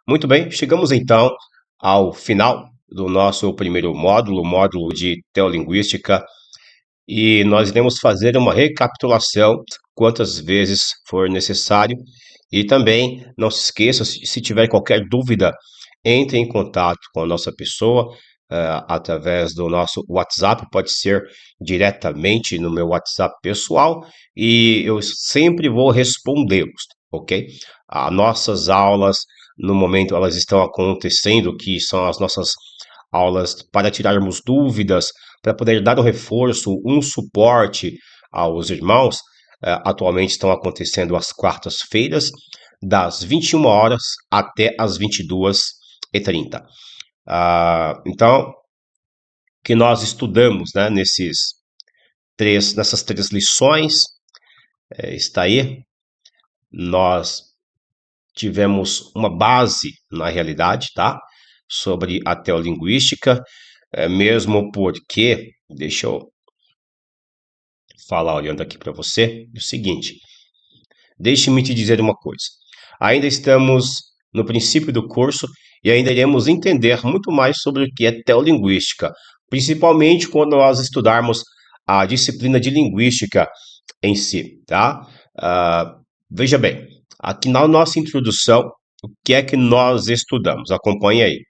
Muito bem, chegamos então ao final do nosso primeiro módulo, módulo de teolinguística, e nós iremos fazer uma recapitulação quantas vezes for necessário. E também não se esqueça, se tiver qualquer dúvida, entre em contato com a nossa pessoa através do nosso WhatsApp, pode ser diretamente no meu WhatsApp pessoal, e eu sempre vou respondê-los, ok? As nossas aulas, no momento, elas estão acontecendo, que são as nossas aulas para tirarmos dúvidas, para poder dar um reforço, um suporte aos irmãos. Atualmente estão acontecendo às quartas-feiras, das 21 horas até as 22h30. Então, que nós estudamos, né, nessas três lições, está aí, nós tivemos uma base, na realidade, tá, sobre a teolinguística, mesmo porque, deixa eu falar olhando aqui para você, o seguinte, deixe-me te dizer uma coisa, ainda estamos no princípio do curso e ainda iremos entender muito mais sobre o que é teolinguística, principalmente quando nós estudarmos a disciplina de linguística em si, tá? Veja bem, aqui na nossa introdução, o que é que nós estudamos? Acompanhe aí.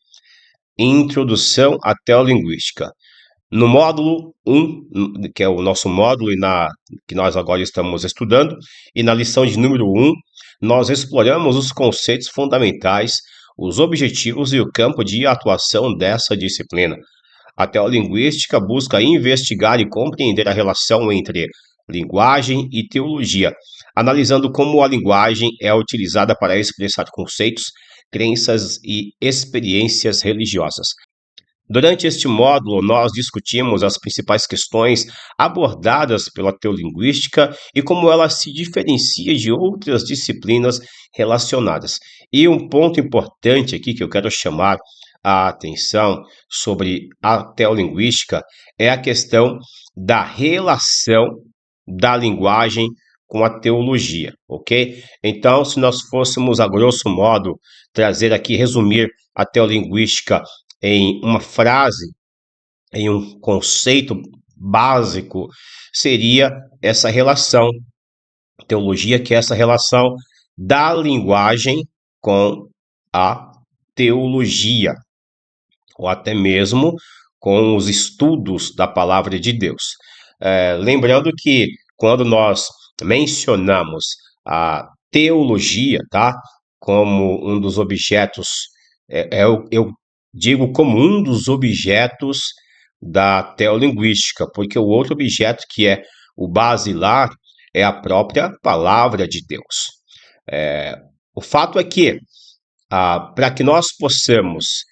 Introdução à teolinguística. No módulo 1, que é o nosso módulo que nós agora estamos estudando, e na lição de número 1, nós exploramos os conceitos fundamentais, os objetivos e o campo de atuação dessa disciplina. A teolinguística busca investigar e compreender a relação entre linguagem e teologia, analisando como a linguagem é utilizada para expressar conceitos, crenças e experiências religiosas. Durante este módulo, nós discutimos as principais questões abordadas pela teolinguística e como ela se diferencia de outras disciplinas relacionadas. E um ponto importante aqui que eu quero chamar a atenção sobre a teolinguística é a questão da relação da linguagem com a teologia, ok? Então, se nós fôssemos, a grosso modo, trazer aqui, resumir a teolinguística em uma frase, em um conceito básico, seria essa relação, teologia, que é essa relação da linguagem com a teologia, ou até mesmo com os estudos da palavra de Deus. Lembrando que quando nós mencionamos a teologia, tá, como um dos objetos, eu digo como um dos objetos da teolinguística, porque o outro objeto que é o basilar é a própria palavra de Deus. O fato é que, para que nós possamos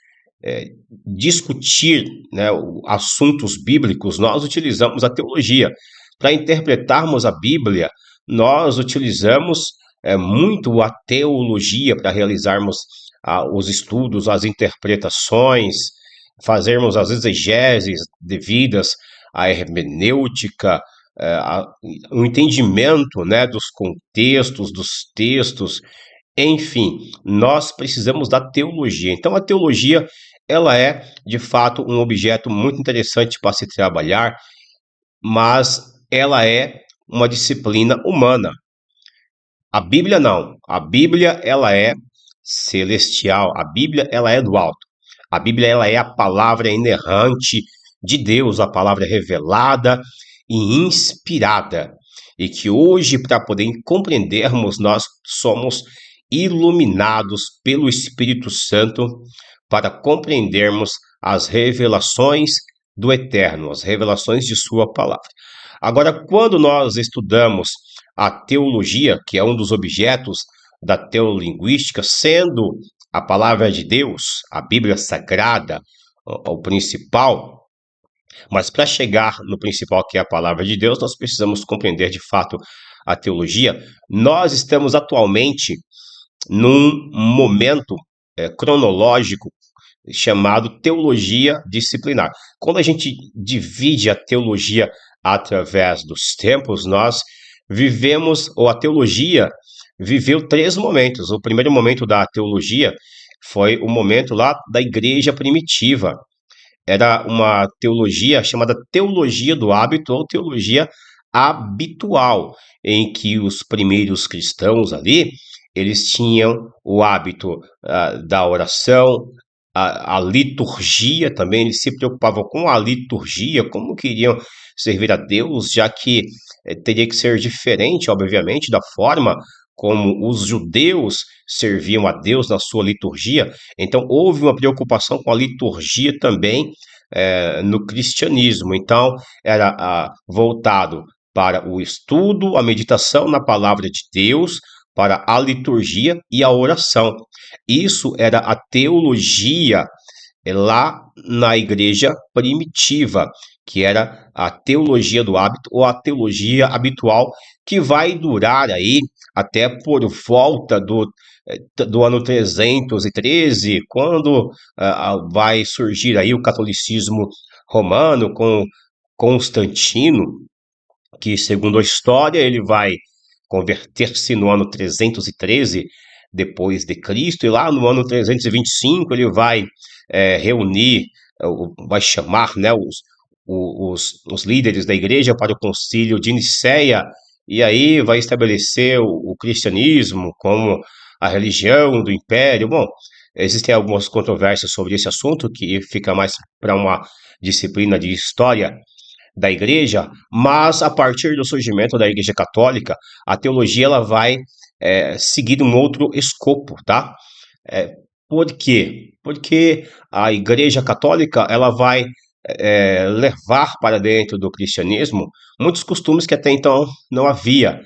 discutir, né, assuntos bíblicos, nós utilizamos a teologia. Para interpretarmos a Bíblia, nós utilizamos muito a teologia para realizarmos os estudos, as interpretações, fazermos as exegeses devidas à hermenêutica, o entendimento, né, dos contextos, dos textos, enfim, nós precisamos da teologia. Então, a teologia, ela é, de fato, um objeto muito interessante para se trabalhar, mas ela é uma disciplina humana. A Bíblia não. A Bíblia, ela é celestial. A Bíblia, ela é do alto. A Bíblia, ela é a palavra inerrante de Deus, a palavra revelada e inspirada. E que hoje, para poder compreendermos, nós somos iluminados pelo Espírito Santo para compreendermos as revelações do Eterno, as revelações de sua palavra. Agora, quando nós estudamos a teologia, que é um dos objetos da teolinguística, sendo a palavra de Deus, a Bíblia Sagrada, o principal, mas para chegar no principal, que é a palavra de Deus, nós precisamos compreender de fato a teologia. Nós estamos atualmente num momento cronológico chamado teologia disciplinar. Quando a gente divide a teologia através dos tempos, nós vivemos, ou a teologia viveu 3 momentos. O primeiro momento da teologia foi o momento lá da igreja primitiva. Era uma teologia chamada teologia do hábito ou teologia habitual, em que os primeiros cristãos ali, eles tinham o hábito da oração, a liturgia também, eles se preocupavam com a liturgia, como queriam servir a Deus, já que teria que ser diferente, obviamente, da forma como os judeus serviam a Deus na sua liturgia. Então, houve uma preocupação com a liturgia também no cristianismo. Então, era voltado para o estudo, a meditação na palavra de Deus, para a liturgia e a oração. Isso era a teologia lá na igreja primitiva, que era a teologia do hábito ou a teologia habitual, que vai durar aí até por volta do ano 313, quando vai surgir aí o catolicismo romano com Constantino, que segundo a história ele vai converter-se no ano 313 depois de Cristo, e lá no ano 325 ele vai reunir, vai chamar, né, os líderes da igreja para o concílio de Nicéia, e aí vai estabelecer o cristianismo como a religião do império. Bom, existem algumas controvérsias sobre esse assunto, que fica mais para uma disciplina de história da igreja, mas a partir do surgimento da igreja católica, a teologia ela vai seguir um outro escopo, tá? É, por quê? Porque a igreja católica ela vai levar para dentro do cristianismo muitos costumes que até então não havia,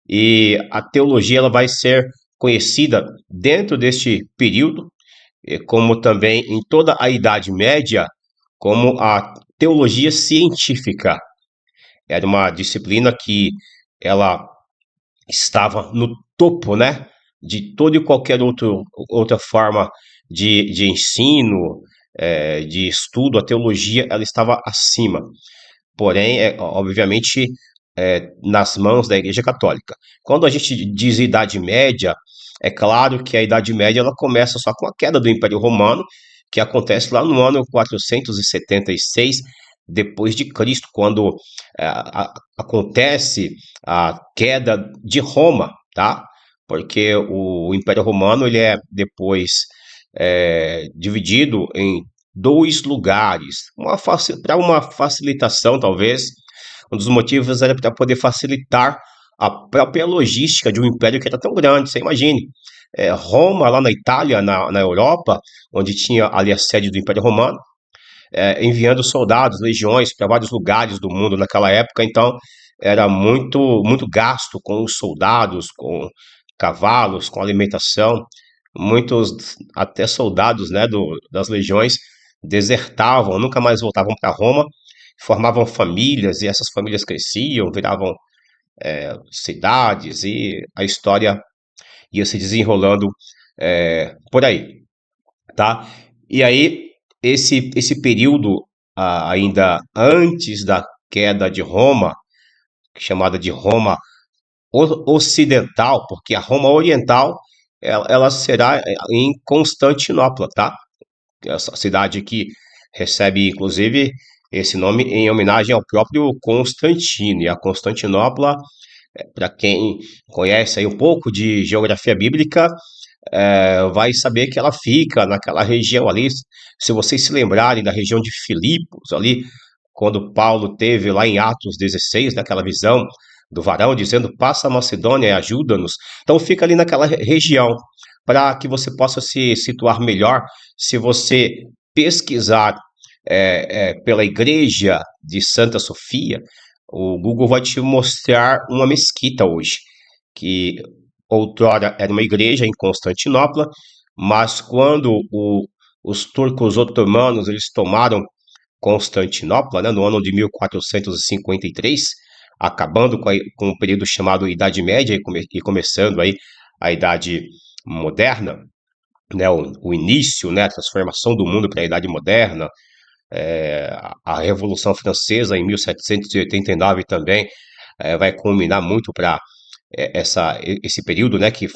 e a teologia ela vai ser conhecida dentro deste período, como também em toda a Idade Média, como a teologia científica. Era uma disciplina que ela estava no topo, né, de toda e qualquer outra forma de ensino, de estudo. A teologia ela estava acima, porém, obviamente, nas mãos da Igreja Católica. Quando a gente diz Idade Média, é claro que a Idade Média ela começa só com a queda do Império Romano, que acontece lá no ano 476 depois de Cristo, quando acontece a queda de Roma, tá? Porque o Império Romano ele é depois dividido em dois lugares, para uma facilitação, talvez. Um dos motivos era para poder facilitar a própria logística de um império que era tão grande. Você imagine, Roma, lá na Itália, na Europa, onde tinha ali a sede do Império Romano, enviando soldados, legiões para vários lugares do mundo naquela época. Então, era muito gasto com os soldados, com cavalos, com alimentação. Muitos, até soldados, né, das legiões, desertavam, nunca mais voltavam para Roma, formavam famílias, e essas famílias cresciam, viravam cidades, e a história ia se desenrolando por aí, tá? E aí, esse período, ainda antes da queda de Roma, chamada de Roma Ocidental, porque a Roma Oriental ela será em Constantinopla, tá? Essa cidade que recebe, inclusive, esse nome em homenagem ao próprio Constantino. E a Constantinopla, para quem conhece aí um pouco de geografia bíblica, vai saber que ela fica naquela região ali. Se vocês se lembrarem da região de Filipos, ali, quando Paulo teve lá em Atos 16, naquela visão do varão, dizendo: passa a Macedônia e ajuda-nos. Então fica ali naquela região, para que você possa se situar melhor. Se você pesquisar pela igreja de Santa Sofia, o Google vai te mostrar uma mesquita hoje, que outrora era uma igreja em Constantinopla, mas quando os turcos otomanos eles tomaram Constantinopla, né, no ano de 1453, acabando com o período chamado Idade Média e começando aí a Idade Moderna, né, o início, né, a transformação do mundo para a Idade Moderna, a Revolução Francesa em 1789 também vai culminar muito para esse período, né, que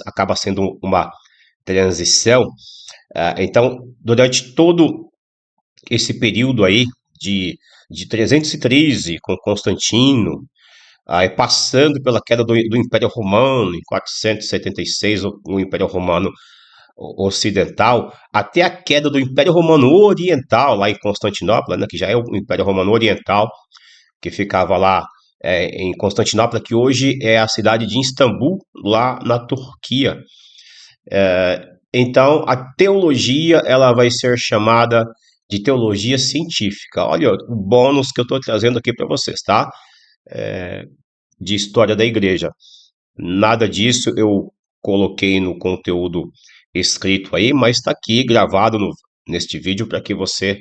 acaba sendo uma transição. Então, durante todo esse período aí de 313 com Constantino, aí passando pela queda do Império Romano, em 476, o Império Romano Ocidental, até a queda do Império Romano Oriental, lá em Constantinopla, né, que já é o Império Romano Oriental, que ficava lá em Constantinopla, que hoje é a cidade de Istambul, lá na Turquia. Então, a teologia ela vai ser chamada de teologia científica. Olha o bônus que eu estou trazendo aqui para vocês, tá? De história da igreja. Nada disso eu coloquei no conteúdo escrito aí, mas está aqui gravado neste vídeo para que você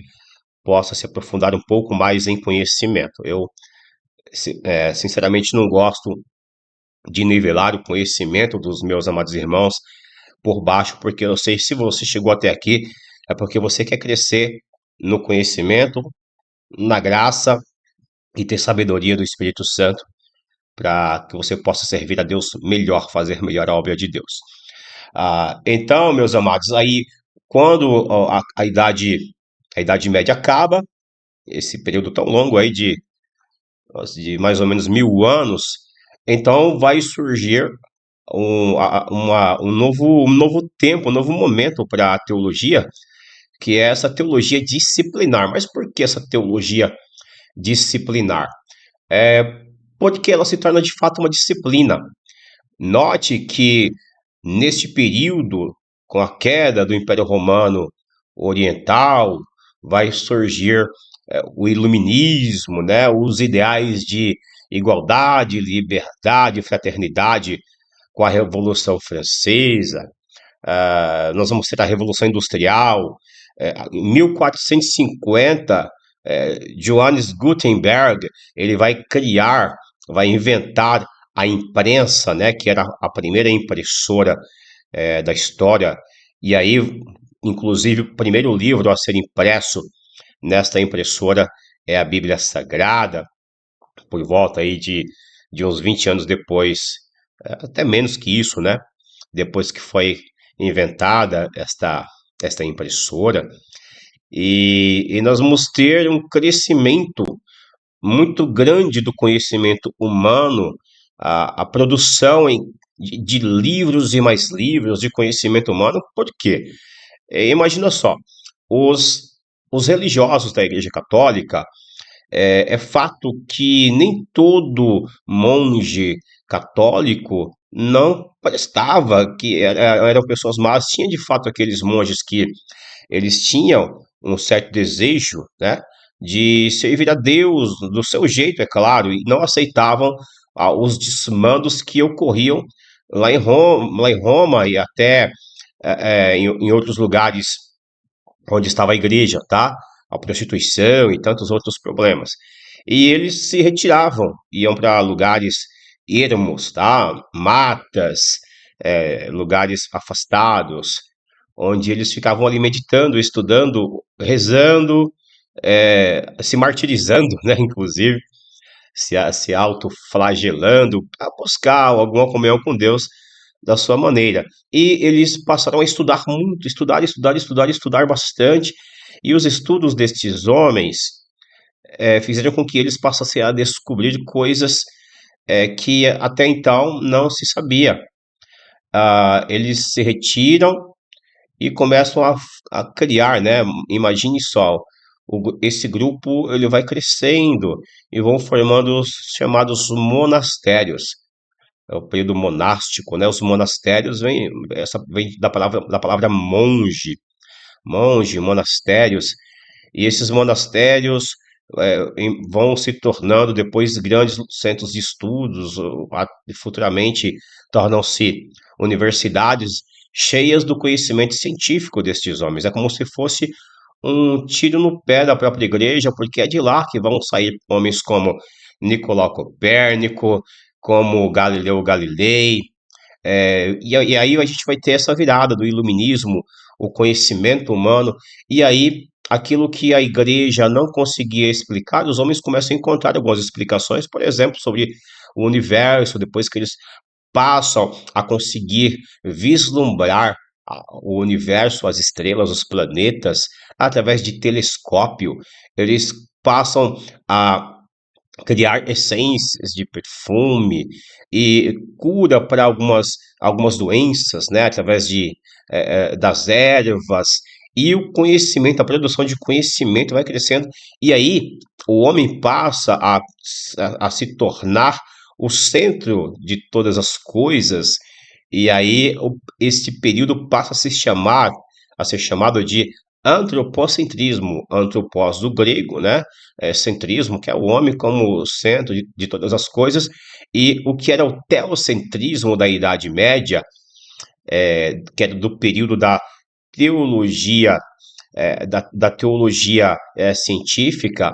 possa se aprofundar um pouco mais em conhecimento. Eu, sinceramente, não gosto de nivelar o conhecimento dos meus amados irmãos por baixo, porque eu sei se você chegou até aqui, é porque você quer crescer no conhecimento, na graça e ter sabedoria do Espírito Santo para que você possa servir a Deus melhor, fazer melhor a obra de Deus. Então, meus amados, aí quando a idade média acaba, esse período tão longo aí de mais ou menos 1000 anos, então vai surgir um novo tempo, um novo momento para a teologia, que é essa teologia disciplinar. Mas por que essa teologia disciplinar? É porque ela se torna de fato uma disciplina. Note que neste período, com a queda do Império Romano Oriental, vai surgir o iluminismo, né, os ideais de igualdade, liberdade, fraternidade com a Revolução Francesa. Nós vamos ter a Revolução Industrial. Em 1450, Johannes Gutenberg ele vai criar, vai inventar a imprensa, né, que era a primeira impressora da história. E aí, inclusive, o primeiro livro a ser impresso nesta impressora é a Bíblia Sagrada, por volta aí de uns 20 anos depois, até menos que isso, né? Depois que foi inventada esta impressora. E nós vamos ter um crescimento muito grande do conhecimento humano, a produção de livros e mais livros de conhecimento humano. Por quê? Imagina só, os, os religiosos da Igreja Católica, é fato que nem todo monge católico não prestava, que eram pessoas más. Tinha de fato aqueles monges que eles tinham um certo desejo, né, de servir a Deus do seu jeito, é claro, e não aceitavam os desmandos que ocorriam lá em Roma e até em outros lugares onde estava a igreja, tá? A prostituição e tantos outros problemas. E eles se retiravam, iam para lugares ermos, tá? Matas, lugares afastados, onde eles ficavam ali meditando, estudando, rezando, se martirizando, né? Inclusive, se autoflagelando para buscar alguma comunhão com Deus da sua maneira. E eles passaram a estudar muito, estudar bastante. E os estudos destes homens fizeram com que eles passassem a descobrir coisas que até então não se sabia. Eles se retiram e começam a criar, né? Imagine só, esse grupo ele vai crescendo e vão formando os chamados monastérios. É o período monástico, né? Os monastérios vem da palavra monge, monastérios, e esses monastérios vão se tornando depois grandes centros de estudos, futuramente tornam-se universidades cheias do conhecimento científico destes homens. É como se fosse um tiro no pé da própria igreja, porque é de lá que vão sair homens como Nicolau Copérnico, como Galileu Galilei, e aí a gente vai ter essa virada do iluminismo, o conhecimento humano, e aí aquilo que a igreja não conseguia explicar, os homens começam a encontrar algumas explicações, por exemplo, sobre o universo, depois que eles passam a conseguir vislumbrar o universo, as estrelas, os planetas, através de telescópio, eles passam a criar essências de perfume e cura para algumas doenças, né, através das ervas. E o conhecimento, a produção de conhecimento vai crescendo, e aí o homem passa a se tornar o centro de todas as coisas, e aí esse período passa a ser chamado de antropocentrismo, antropos do grego, né? Centrismo, que é o homem como centro de todas as coisas, e o que era o teocentrismo da Idade Média, que era do período da teologia, da teologia científica,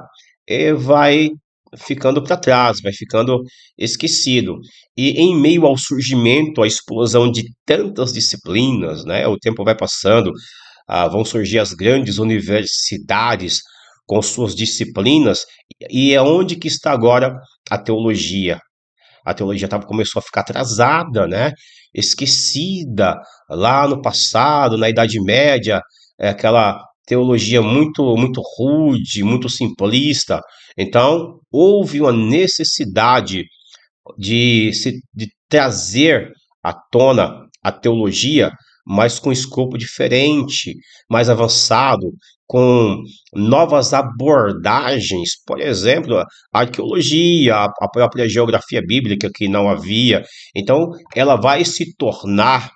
vai ficando para trás, vai ficando esquecido. E em meio ao surgimento, à explosão de tantas disciplinas, né, o tempo vai passando, vão surgir as grandes universidades com suas disciplinas, e é onde que está agora a teologia. A teologia começou a ficar atrasada, né? Esquecida lá no passado, na Idade Média, aquela teologia muito rude, muito simplista. Então, houve uma necessidade de trazer à tona a teologia, mas com escopo diferente, mais avançado, com novas abordagens, por exemplo, a arqueologia, a própria geografia bíblica que não havia. Então, ela vai se tornar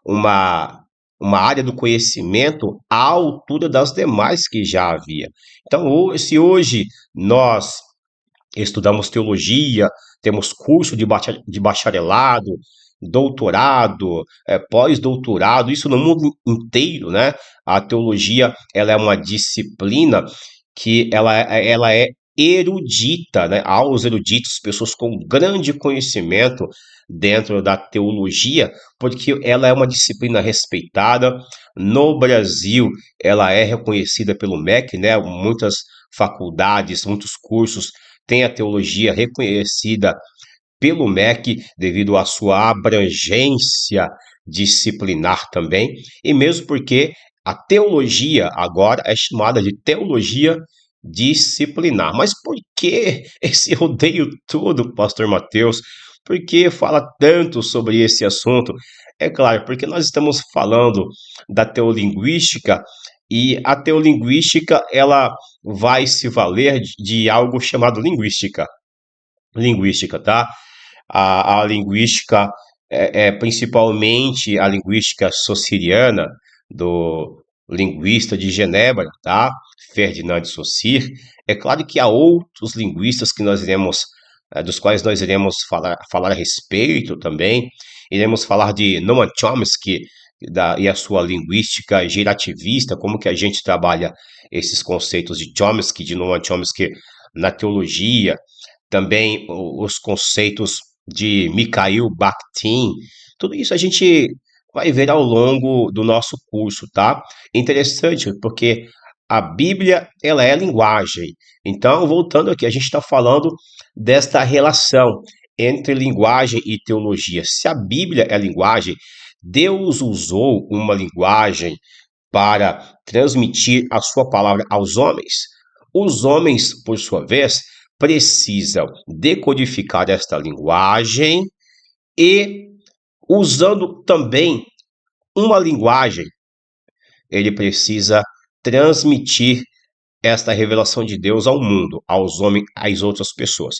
uma, uma área do conhecimento à altura das demais que já havia. Então, se hoje nós estudamos teologia, temos curso de bacharelado, doutorado, pós-doutorado, isso no mundo inteiro, né? A teologia, ela é uma disciplina que ela é erudita, né? Há os eruditos, pessoas com grande conhecimento dentro da teologia, porque ela é uma disciplina respeitada. No Brasil, ela é reconhecida pelo MEC, né? Muitas faculdades, muitos cursos têm a teologia reconhecida pelo MEC devido à sua abrangência disciplinar também, e mesmo porque a teologia agora é chamada de teologia disciplinar. Mas por que esse rodeio todo, pastor Mateus? Por que fala tanto sobre esse assunto? É claro, porque nós estamos falando da teolinguística, e a teolinguística ela vai se valer de algo chamado linguística. Linguística, tá? A linguística principalmente a linguística sociriana do linguista de Genebra, tá? Ferdinand de Saussure. É claro que há outros linguistas que nós iremos, dos quais nós iremos falar a respeito também. Iremos falar de Noam Chomsky e a sua linguística gerativista, como que a gente trabalha esses conceitos de Chomsky, de Noam Chomsky na teologia, também os conceitos de Mikhail Bakhtin. Tudo isso a gente vai ver ao longo do nosso curso, tá? Interessante, porque a Bíblia, ela é linguagem. Então, voltando aqui, a gente está falando desta relação entre linguagem e teologia. Se a Bíblia é linguagem, Deus usou uma linguagem para transmitir a sua palavra aos homens. Os homens, por sua vez, precisam decodificar esta linguagem e, usando também uma linguagem, ele precisa transmitir esta revelação de Deus ao mundo, aos homens, às outras pessoas.